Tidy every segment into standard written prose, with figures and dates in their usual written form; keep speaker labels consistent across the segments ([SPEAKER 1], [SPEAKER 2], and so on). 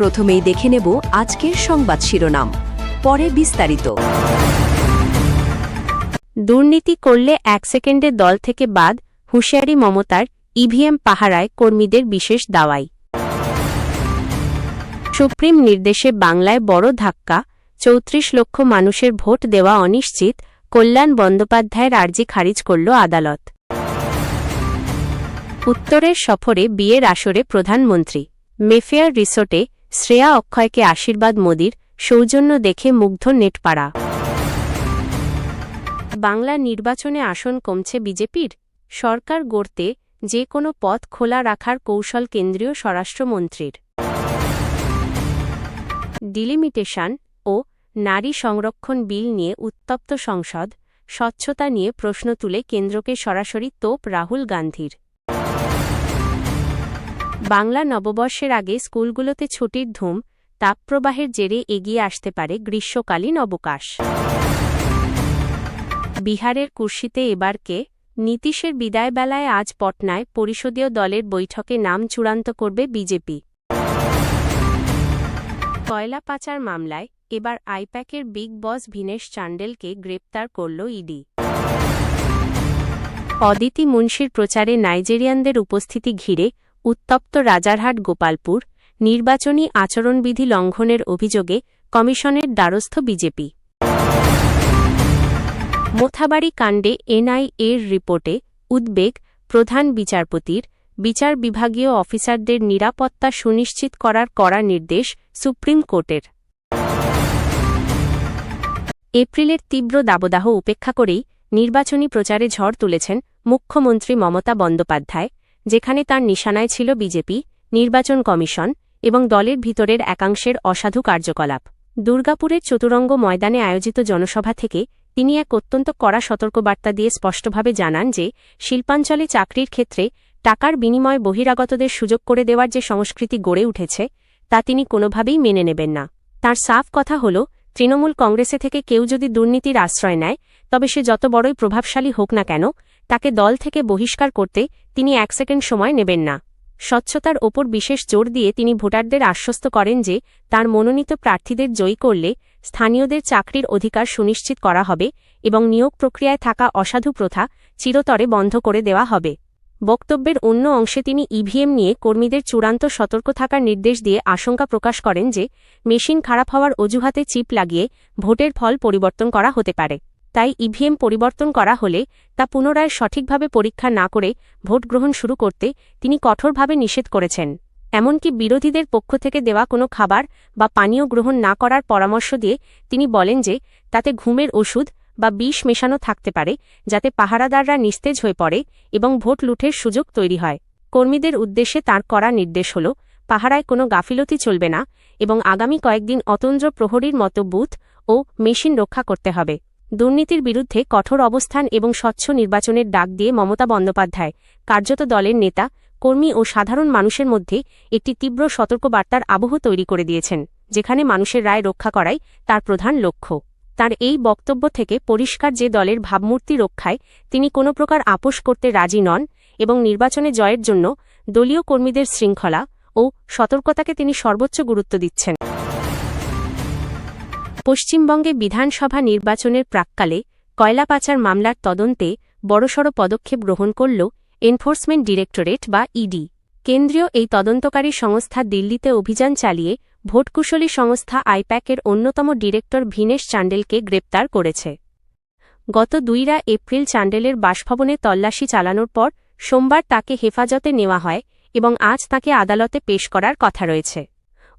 [SPEAKER 1] প্রথমেই দেখে নেব আজকের সংবাদ শিরোনাম, পরে বিস্তারিত।
[SPEAKER 2] দুর্নীতি করলে 1 সেকেন্ডে দল থেকে বাদ, হুঁশিয়ারি মমতার। ইভিএম পাহারায় কর্মীদের বিশেষ দাওয়াই। সুপ্রিম নির্দেশে বাংলায় বড় ধাক্কা, 34 লক্ষ মানুষের ভোট দেওয়া অনিশ্চিত। কল্যাণ বন্দ্যোপাধ্যায়ের আর্জি খারিজ করল আদালত। উত্তরের সফরে বিয়ের আসরে প্রধানমন্ত্রী। মেফেয়ার রিসোর্টে শ্রেয়া অক্ষয়কে আশীর্বাদ মোদির, সৌজন্য দেখে মুগ্ধ নেটপাড়া। বাংলা নির্বাচনে আসন কমছে বিজেপির। সরকার গড়তে যে কোনো পথ খোলা রাখার কৌশল কেন্দ্রীয় স্বরাষ্ট্রমন্ত্রীর। ডিলিমিটেশন ও নারী সংরক্ষণ বিল নিয়ে উত্তপ্ত সংসদ, স্বচ্ছতা নিয়ে প্রশ্ন তুলে কেন্দ্রকে সরাসরি তোপ রাহুল গান্ধীর। বাংলা নববর্ষের আগে স্কুলগুলোতে ছুটির ধুম, তাপপ্রবাহের জেরে এগিয়ে আসতে পারে গ্রীষ্মকালীন অবকাশ। বিহারের কুর্সিতে এবার কে? নীতীশের বিদায়বেলায় আজ পটনায় পরিষদীয় দলের বৈঠকে নাম চূড়ান্ত করবে বিজেপি। কয়লা পাচার মামলায় এবার আইপ্যাকের বিগ বস ভিনেশ চান্ডেলকে গ্রেপ্তার করল ইডি। অদিতি মুন্সির প্রচারে নাইজেরিয়ানদের উপস্থিতি ঘিরে উত্তপ্ত রাজারহাট গোপালপুর। নির্বাচনী আচরণবিধি লঙ্ঘনের অভিযোগে কমিশনের দ্বারস্থ বিজেপি। মোথাবাড়ি কাণ্ডে এনআইএর রিপোর্টে উদ্বেগ প্রধান বিচারপতির। বিচার বিভাগীয় অফিসারদের নিরাপত্তা সুনিশ্চিত করার কড়া নির্দেশ সুপ্রিম কোর্টের। এপ্রিলের তীব্র দাবদাহ উপেক্ষা করেই নির্বাচনী প্রচারে ঝড় তুলেছেন মুখ্যমন্ত্রী মমতা বন্দ্যোপাধ্যায়, যেখানে তার নিশানায় ছিল বিজেপি, নির্বাচন কমিশন এবং দলের ভিতরের একাংশের অসাধু কার্যকলাপ। দুর্গাপুরের চতুরঙ্গ ময়দানে আয়োজিত জনসভা থেকে তিনি এক অত্যন্ত কড়া সতর্কবার্তা দিয়ে স্পষ্টভাবে জানান যে শিল্পাঞ্চলে চাকরির ক্ষেত্রে টাকার বিনিময়ে বহিরাগতদের সুযোগ করে দেওয়ার যে সংস্কৃতি গড়ে উঠেছে তা তিনি কোনোভাবেই মেনে নেবেন না। তার সাফ কথা হল, তৃণমূল কংগ্রেসে থেকে কেউ যদি দুর্নীতির আশ্রয় নেয়, তবে সে যত বড়ই প্রভাবশালী হোক না কেন, তাকে দল থেকে বহিষ্কার করতে তিনি 1 সেকেন্ড সময় নেবেন না। স্বচ্ছতার ওপর বিশেষ জোর দিয়ে তিনি ভোটারদের আশ্বস্ত করেন যে তার মনোনীত প্রার্থীদের জয়ী করলে স্থানীয়দের চাকরির অধিকার সুনিশ্চিত করা হবে এবং নিয়োগ প্রক্রিয়ায় থাকা অসাধু প্রথা চিরতরে বন্ধ করে দেওয়া হবে। বক্তব্যের অন্য অংশে তিনি ইভিএম নিয়ে কর্মীদের চূড়ান্ত সতর্ক থাকার নির্দেশ দিয়ে আশঙ্কা প্রকাশ করেন যে মেশিন খারাপ হওয়ার অজুহাতে চিপ লাগিয়ে ভোটের ফল পরিবর্তন করা হতে পারে। তাই ইভিএম পরিবর্তন করা হলে তা পুনরায় সঠিকভাবে পরীক্ষা না করে ভোট গ্রহণ শুরু করতে তিনি কঠোরভাবে নিষেধ করেছেন। এমনকি বিরোধীদের পক্ষ থেকে দেওয়া কোনো খাবার বা পানীয় গ্রহণ না করার পরামর্শ দিয়ে তিনি বলেন যে তাতে ঘুমের ওষুধ বা বিষ মেশানো থাকতে পারে, যাতে পাহারাদাররা নিস্তেজ হয়ে পড়ে এবং ভোট লুঠের সুযোগ তৈরি হয়। কর্মীদের উদ্দেশ্যে তাঁর করা নির্দেশ হল, পাহারায় কোনো গাফিলতি চলবে না এবং আগামী কয়েকদিন অতন্দ্র প্রহরীর মতো বুথ ও মেশিন রক্ষা করতে হবে। দুর্নীতির বিরুদ্ধে কঠোর অবস্থান এবং স্বচ্ছ নির্বাচনের ডাক দিয়ে মমতা বন্দ্যোপাধ্যায় কার্যত দলের নেতা, কর্মী ও সাধারণ মানুষের মধ্যে একটি তীব্র সতর্কবার্তার আবহ তৈরি করে দিয়েছেন, যেখানে মানুষের রায় রক্ষা করাই তার প্রধান লক্ষ্য। তার এই বক্তব্য থেকে পরিষ্কার যে দলের ভাবমূর্তি রক্ষায় তিনি কোনো প্রকার আপোষ করতে রাজি নন এবং নির্বাচনে জয়ের জন্য দলীয় কর্মীদের শৃঙ্খলা ও সতর্কতাকে তিনি সর্বোচ্চ গুরুত্ব দিচ্ছেন। পশ্চিমবঙ্গে বিধানসভা নির্বাচনের প্রাক্কালে কয়লা পাচার মামলার তদন্তে বড়সড় পদক্ষেপ গ্রহণ করল এনফোর্সমেন্ট ডিরেক্টরেট বা ইডি। কেন্দ্রীয় এই তদন্তকারী সংস্থা দিল্লিতে অভিযান চালিয়ে ভোটকুশলী সংস্থা আইপ্যাকের অন্যতম ডিরেক্টর ভিনেশ চান্ডেলকে গ্রেপ্তার করেছে। গত 2 এপ্রিল চান্ডেলের বাসভবনে তল্লাশি চালানোর পর সোমবার তাকে হেফাজতে নেওয়া হয় এবং আজ তাকে আদালতে পেশ করার কথা রয়েছে।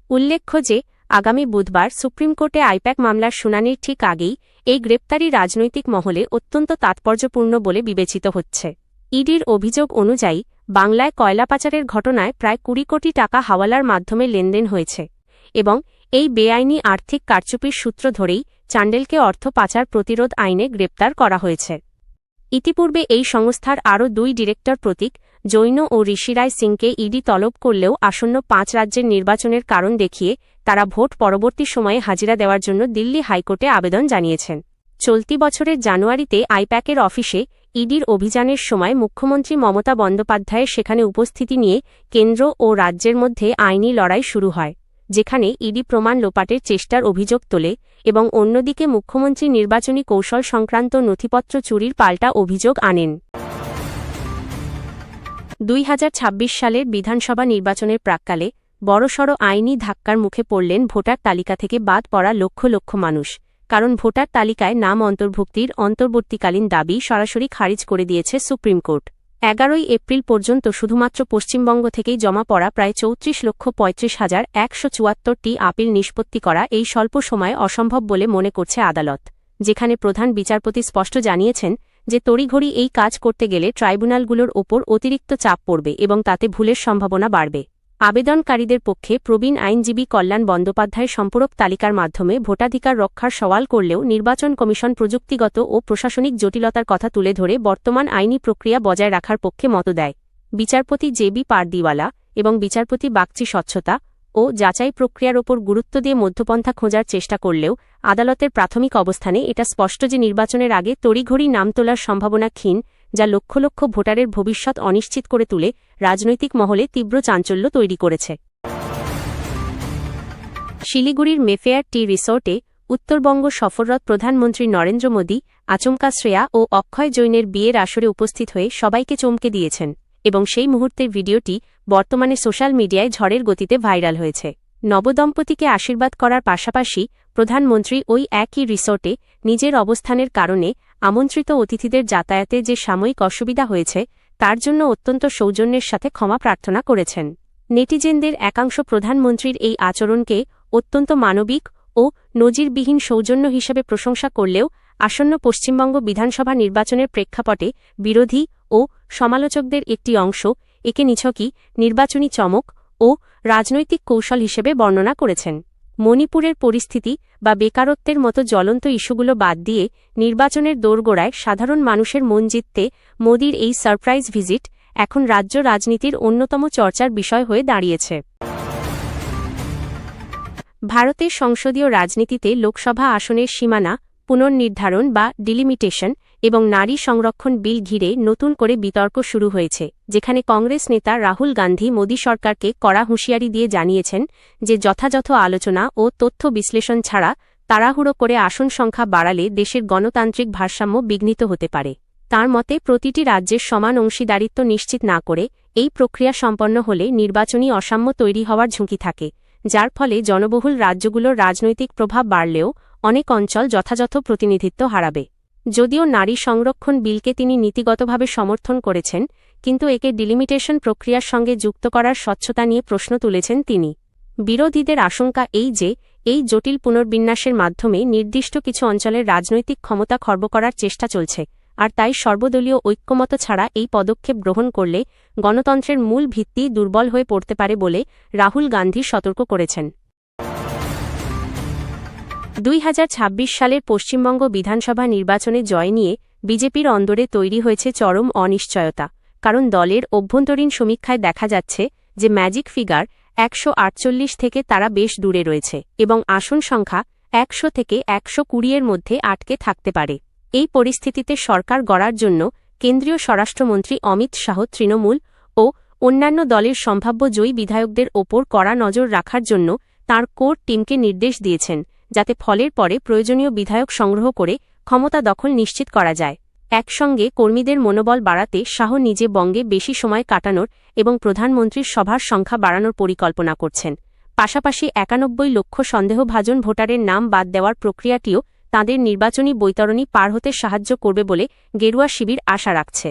[SPEAKER 2] উল্লেখ্য যে আগামী বুধবার সুপ্রিম কোর্টে আইপ্যাক মামলার শুনানির ঠিক আগেই এই গ্রেপ্তারি রাজনৈতিক মহলে অত্যন্ত তাৎপর্যপূর্ণ বলে বিবেচিত হচ্ছে। ইডির অভিযোগ অনুযায়ী বাংলায় কয়লা পাচারের ঘটনায় প্রায় 20 কোটি টাকা হাওয়ালার মাধ্যমে লেনদেন হয়েছে এবং এই বেআইনি আর্থিক কারচুপির সূত্র ধরেই চান্ডেলকে অর্থ পাচার প্রতিরোধ আইনে গ্রেপ্তার করা হয়েছে। ইতিপূর্বে এই সংস্থার আরও 2 ডিরেক্টর প্রতীক জৈন ও ঋষিরায় সিংকে ইডি তলব করলেও আসন্ন 5 রাজ্যের নির্বাচনের কারণ দেখিয়ে তারা ভোট পরবর্তী সময়ে হাজিরা দেওয়ার জন্য দিল্লি হাইকোর্টে আবেদন জানিয়েছেন। চলতি বছরের জানুয়ারিতে আইপ্যাকের অফিসে ইডির অভিযানের সময় মুখ্যমন্ত্রী মমতা বন্দ্যোপাধ্যায়ের সেখানে উপস্থিতি নিয়ে কেন্দ্র ও রাজ্যের মধ্যে আইনি লড়াই শুরু হয়। যেখানে ইডি প্রমাণ লোপাটের চেষ্টার অভিযোগ তোলে এবং অন্যদিকে মুখ্যমন্ত্রী নির্বাচনী কৌশল সংক্রান্ত নথিপত্র চুরির পাল্টা অভিযোগ আনেন। 2026 সালের বিধানসভা নির্বাচনের প্রাক্কালে বড়সড় আইনি ধাক্কার মুখে পড়লেন ভোটার তালিকা থেকে বাদ পড়া লক্ষ লক্ষ মানুষ, কারণ ভোটার তালিকায় নাম অন্তর্ভুক্তির অন্তর্বর্তীকালীন দাবি সরাসরি খারিজ করে দিয়েছে সুপ্রিম কোর্ট। 11 এপ্রিল পর্যন্ত শুধুমাত্র পশ্চিমবঙ্গ থেকেই জমা পড়া প্রায় 34,35,174টি আপিল নিষ্পত্তি করা এই স্বল্প সময়ে অসম্ভব বলে মনে করছে আদালত, যেখানে প্রধান বিচারপতি স্পষ্ট জানিয়েছেন যে তড়িঘড়ি এই কাজ করতে গেলে ট্রাইব্যুনালগুলোর ওপর অতিরিক্ত চাপ পড়বে এবং তাতে ভুলের সম্ভাবনা বাড়বে। আবেদনকারীদের পক্ষে প্রবীণ আইনজীবী কল্যাণ বন্দ্যোপাধ্যায় সম্পূরক তালিকার মাধ্যমে ভোটাধিকার রক্ষার সওয়াল করলেও নির্বাচন কমিশন প্রযুক্তিগত ও প্রশাসনিক জটিলতার কথা তুলে ধরে বর্তমান আইনি প্রক্রিয়া বজায় রাখার পক্ষে মত দেয়। বিচারপতি জেবি পারদিওয়ালা এবং বিচারপতি বাগচি স্বচ্ছতা ও যাচাই প্রক্রিয়ার ওপর গুরুত্ব দিয়ে মধ্যপন্থা খোঁজার চেষ্টা করলেও আদালতের প্রাথমিক অবস্থানে এটা স্পষ্ট যে নির্বাচনের আগে তড়িঘড়ি নাম তোলার সম্ভাবনা ক্ষীণ, যা লক্ষ লক্ষ ভোটারের ভবিষ্যৎ অনিশ্চিত করে তুলে রাজনৈতিক মহলে তীব্র চাঞ্চল্য তৈরি করেছে। শিলিগুড়ির মেফেয়ার টি রিসোর্টে উত্তরবঙ্গ সফররত প্রধানমন্ত্রী নরেন্দ্র মোদী আচমকা শ্রেয়া ও অক্ষয় জৈনের বিয়ের আসরে উপস্থিত হয়ে সবাইকে চমকে দিয়েছেন এবং সেই মুহূর্তের ভিডিওটি বর্তমানে সোশ্যাল মিডিয়ায় ঝড়ের গতিতে ভাইরাল হয়েছে। নবদম্পতিকে আশীর্বাদ করার পাশাপাশি প্রধানমন্ত্রী ওই একই রিসোর্টে নিজের অবস্থানের কারণে আমন্ত্রিত অতিথিদের যাতায়াতে যে সাময়িক অসুবিধা হয়েছে তার জন্য অত্যন্ত সৌজন্যের সাথে ক্ষমা প্রার্থনা করেছেন। নেটিজেনদের একাংশ প্রধানমন্ত্রীর এই আচরণকে অত্যন্ত মানবিক ও নজিরবিহীন সৌজন্য হিসেবে প্রশংসা করলেও আসন্ন পশ্চিমবঙ্গ বিধানসভা নির্বাচনের প্রেক্ষাপটে বিরোধী ও সমালোচকদের একটি অংশ একে নিছকই নির্বাচনী চমক ও রাজনৈতিক কৌশল হিসেবে বর্ণনা করেছেন। মণিপুরের পরিস্থিতি বা বেকারত্বের মতো জ্বলন্ত ইস্যুগুলো বাদ দিয়ে নির্বাচনের দোরগোড়ায় সাধারণ মানুষের মন জিততে মোদির এই সারপ্রাইজ ভিজিট এখন রাজ্য রাজনীতির অন্যতম চর্চার বিষয় হয়ে দাঁড়িয়েছে। ভারতের সংসদীয় রাজনীতিতে লোকসভা আসনের সীমানা পুনর্নির্ধারণ বা ডিলিমিটেশন এবং নারী সংরক্ষণ বিল ঘিরে নতুন করে বিতর্ক শুরু হয়েছে, যেখানে কংগ্রেস নেতা রাহুল গান্ধী মোদী সরকারকে কড়া হুঁশিয়ারি দিয়ে জানিয়েছেন যে যথাযথ আলোচনা ও তথ্য বিশ্লেষণ ছাড়া তাড়াহুড়ো করে আসন সংখ্যা বাড়ালে দেশের গণতান্ত্রিক ভারসাম্য বিঘ্নিত হতে পারে। তাঁর মতে প্রতিটি রাজ্যের সমান অংশীদারিত্ব নিশ্চিত না করে এই প্রক্রিয়া সম্পন্ন হলে নির্বাচনী অসাম্য তৈরি হওয়ার ঝুঁকি থাকে, যার ফলে জনবহুল রাজ্যগুলোর রাজনৈতিক প্রভাব বাড়লেও অনেক অঞ্চল যথাযথ প্রতিনিধিত্ব হারাবে। যদিও নারী সংরক্ষণ বিলকে তিনি নীতিগতভাবে সমর্থন করেছেন, কিন্তু একে ডিলিমিটেশন প্রক্রিয়ার সঙ্গে যুক্ত করার স্বচ্ছতা নিয়ে প্রশ্ন তুলেছেন তিনি। বিরোধীদের আশঙ্কা এই যে এই জটিল পুনর্বিন্যাসের মাধ্যমে নির্দিষ্ট কিছু অঞ্চলের রাজনৈতিক ক্ষমতা খর্ব করার চেষ্টা চলছে, আর তাই সর্বদলীয় ঐক্যমত ছাড়া এই পদক্ষেপ গ্রহণ করলে গণতন্ত্রের মূল ভিত্তি দুর্বল হয়ে পড়তে পারে বলে রাহুল গান্ধী সতর্ক করেছেন। 2026 সালের পশ্চিমবঙ্গ বিধানসভা নির্বাচনে জয় নিয়ে বিজেপির অন্দরে তৈরি হয়েছে চরম অনিশ্চয়তা, কারণ দলের অভ্যন্তরীণ সমীক্ষায় দেখা যাচ্ছে যে ম্যাজিক ফিগার 148 থেকে তারা বেশ দূরে রয়েছে এবং আসন সংখ্যা 100 থেকে 120 এর মধ্যে আটকে থাকতে পারে। এই পরিস্থিতিতে সরকার গড়ার জন্য কেন্দ্রীয় স্বরাষ্ট্রমন্ত্রী অমিত শাহ তৃণমূল ও অন্যান্য দলের সম্ভাব্য জয়ী বিধায়কদের ওপর কড়া নজর রাখার জন্য তাঁর কোর টিমকে নির্দেশ দিয়েছেন, যাতে ফলের পরে প্রয়োজনীয় বিধায়ক সংগ্রহ করে ক্ষমতা দখল নিশ্চিত করা যায়। একসঙ্গে কর্মীদের মনোবল বাড়াতে শাহ নিজে বঙ্গে বেশি সময় কাটানোর এবং প্রধানমন্ত্রীর সভার সংখ্যা বাড়ানোর পরিকল্পনা করছেন। পাশাপাশি 91 লক্ষ সন্দেহভাজন ভোটারের নাম বাদ দেওয়ার প্রক্রিয়াটিও তাঁদের নির্বাচনী বৈতরণী পার হতে সাহায্য করবে বলে গেরুয়া শিবির আশা রাখছে।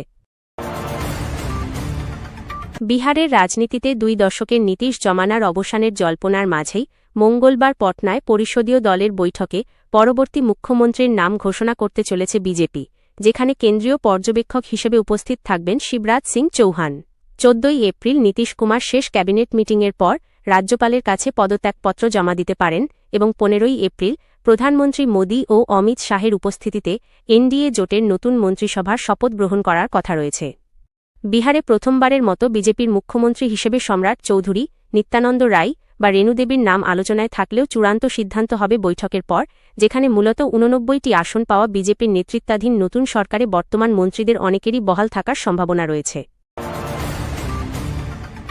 [SPEAKER 2] বিহারের রাজনীতিতে 2 দশকের নীতিশ জমানার অবসানের জল্পনার মাঝেই মঙ্গলবার পটনায় পরিষদীয় দলের বৈঠকে পরবর্তী মুখ্যমন্ত্রীর নাম ঘোষণা করতে চলেছে বিজেপি, যেখানে কেন্দ্রীয় পর্যবেক্ষক হিসেবে উপস্থিত থাকবেন শিবরাজ সিং চৌহান। 14 এপ্রিল নীতিশ কুমার শেষ ক্যাবিনেট মিটিংয়ের পর রাজ্যপালের কাছে পদত্যাগপত্র জমা দিতে পারেন এবং 15 এপ্রিল প্রধানমন্ত্রী মোদী ও অমিত শাহের উপস্থিতিতে এনডিএ জোটের নতুন মন্ত্রিসভার শপথ গ্রহণ করার কথা রয়েছে। বিহারে প্রথমবারের মতো বিজেপির মুখ্যমন্ত্রী হিসেবে সম্রাট চৌধুরী, নিত্যানন্দ রায় বা রেণুদেবীর নাম আলোচনায় থাকলেও চূড়ান্ত সিদ্ধান্ত হবে বৈঠকের পর, যেখানে মূলত 89টি আসন পাওয়া বিজেপির নেতৃত্বাধীন নতুন সরকারে বর্তমান মন্ত্রীদের অনেকেরই বহাল থাকার সম্ভাবনা রয়েছে।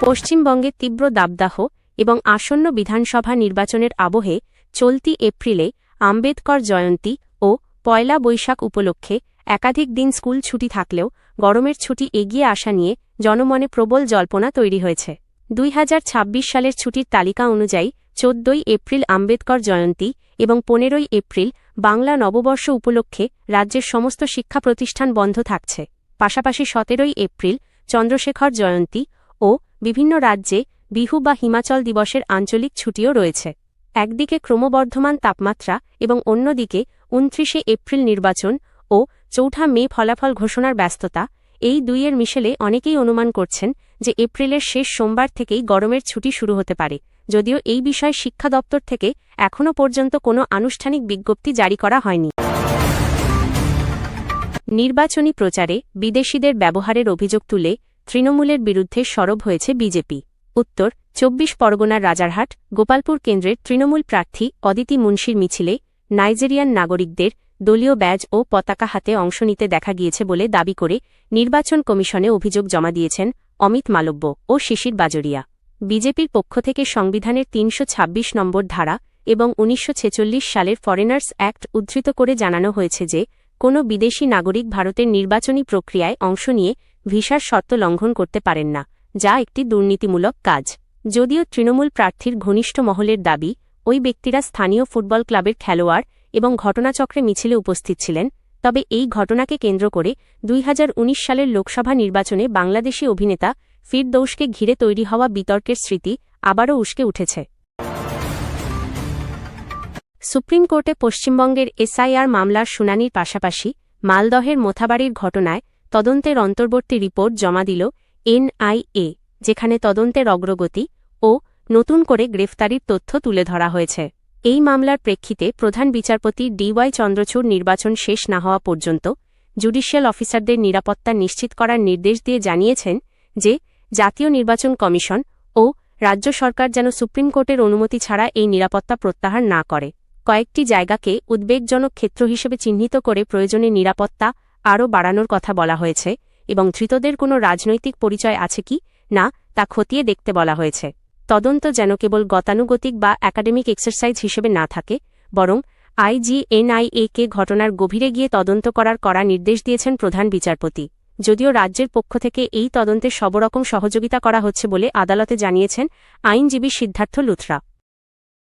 [SPEAKER 2] পশ্চিমবঙ্গে তীব্র দাবদাহ এবং আসন্ন বিধানসভা নির্বাচনের আবহে চলতি এপ্রিলে আম্বেদকর জয়ন্তী ও পয়লা বৈশাখ উপলক্ষে একাধিক দিন স্কুল ছুটি থাকলেও গরমের ছুটি এগিয়ে আসা নিয়ে জনমনে প্রবল জল্পনা তৈরি হয়েছে। 2026 সালের ছুটির তালিকা অনুযায়ী 14ই এপ্রিল আম্বেদকর জয়ন্তী এবং 15ই এপ্রিল বাংলা নববর্ষ উপলক্ষে রাজ্যের সমস্ত শিক্ষা প্রতিষ্ঠান বন্ধ থাকছে। পাশাপাশি 17ই এপ্রিল চন্দ্রশেখর জয়ন্তী ও বিভিন্ন রাজ্যে বিহু বা হিমাচল দিবসের আঞ্চলিক ছুটিও রয়েছে। একদিকে ক্রমবর্ধমান তাপমাত্রা এবং অন্যদিকে 29শে এপ্রিল নির্বাচন ও 4 মে ফলাফল ঘোষণার ব্যস্ততা, এই দুইয়ের মিশেলে অনেকেই অনুমান করছেন যে এপ্রিলের শেষ সোমবার থেকেই গরমের ছুটি শুরু হতে পারে, যদিও এই বিষয়ে শিক্ষা দপ্তর থেকে এখনও পর্যন্ত কোনো আনুষ্ঠানিক বিজ্ঞপ্তি জারি করা হয়নি। নির্বাচনী প্রচারে বিদেশিদের ব্যবহারের অভিযোগ তুলে তৃণমূলের বিরুদ্ধে সরব হয়েছে বিজেপি। উত্তর 24 পরগনার রাজারহাট গোপালপুর কেন্দ্রের তৃণমূল প্রার্থী অদিতি মুন্সির মিছিলে নাইজেরিয়ান নাগরিকদের দলীয় ব্যাজ ও পতাকা হাতে অংশ নিতে দেখা গিয়েছে বলে দাবি করে নির্বাচন কমিশনে অভিযোগ জমা দিয়েছেন অমিত মালব্য ও শিশির বাজরিয়া। বিজেপির পক্ষ থেকে সংবিধানের 326 নম্বর ধারা এবং 1946 সালের ফরেনার্স অ্যাক্ট উদ্ধৃত করে জানানো হয়েছে যে কোনো বিদেশি নাগরিক ভারতের নির্বাচনী প্রক্রিয়ায় অংশ নিয়ে ভিসার শর্ত লঙ্ঘন করতে পারেন না, যা একটি দুর্নীতিমূলক কাজ। যদিও তৃণমূল প্রার্থীর ঘনিষ্ঠ মহলের দাবি ওই ব্যক্তিরা স্থানীয় ফুটবল ক্লাবের খেলোয়াড় এবং ঘটনাচক্রে মিছিলে উপস্থিত ছিলেন, তবে এই ঘটনাকে কেন্দ্র করে 2019 সালের লোকসভা নির্বাচনে বাংলাদেশি অভিনেতা ফিরদৌসকে ঘিরে তৈরি হওয়া বিতর্কের স্মৃতি আবারও উস্কে উঠেছে। সুপ্রিম কোর্টে পশ্চিমবঙ্গের এসআইআর মামলার শুনানির পাশাপাশি মালদহের মোথাবাড়ির ঘটনায় তদন্তের অন্তর্বর্তী রিপোর্ট জমা দিল এনআইএ, যেখানে তদন্তের অগ্রগতি ও নতুন করে গ্রেফতারির তথ্য তুলে ধরা হয়েছে। এই মামলার প্রেক্ষিতে প্রধান বিচারপতি ডিওয়াই চন্দ্রচূড় নির্বাচন শেষ না হওয়া পর্যন্ত জুডিশিয়াল অফিসারদের নিরাপত্তা নিশ্চিত করার নির্দেশ দিয়ে জানিয়েছেন যে জাতীয় নির্বাচন কমিশন ও রাজ্য সরকার যেন সুপ্রিম কোর্টের অনুমতি ছাড়া এই নিরাপত্তা প্রত্যাহার না করে। কয়েকটি জায়গাকে উদ্বেগজনক ক্ষেত্র হিসেবে চিহ্নিত করে প্রয়োজনে নিরাপত্তা আরও বাড়ানোর কথা বলা হয়েছে এবং ধৃতদের কোনো রাজনৈতিক পরিচয় আছে কি না তা খতিয়ে দেখতে বলা হয়েছে। তদন্ত যেন কেবল গতানুগতিক বা একাডেমিক এক্সারসাইজ হিসেবে না থাকে, বরং আইজিএনআইএকে ঘটনার গভীরে গিয়ে তদন্ত করার কড়া নির্দেশ দিয়েছেন প্রধান বিচারপতি। যদিও রাজ্যের পক্ষ থেকে এই তদন্তে সবরকম সহযোগিতা করা হচ্ছে বলে আদালতে জানিয়েছেন আইনজীবী সিদ্ধার্থ লুথরা।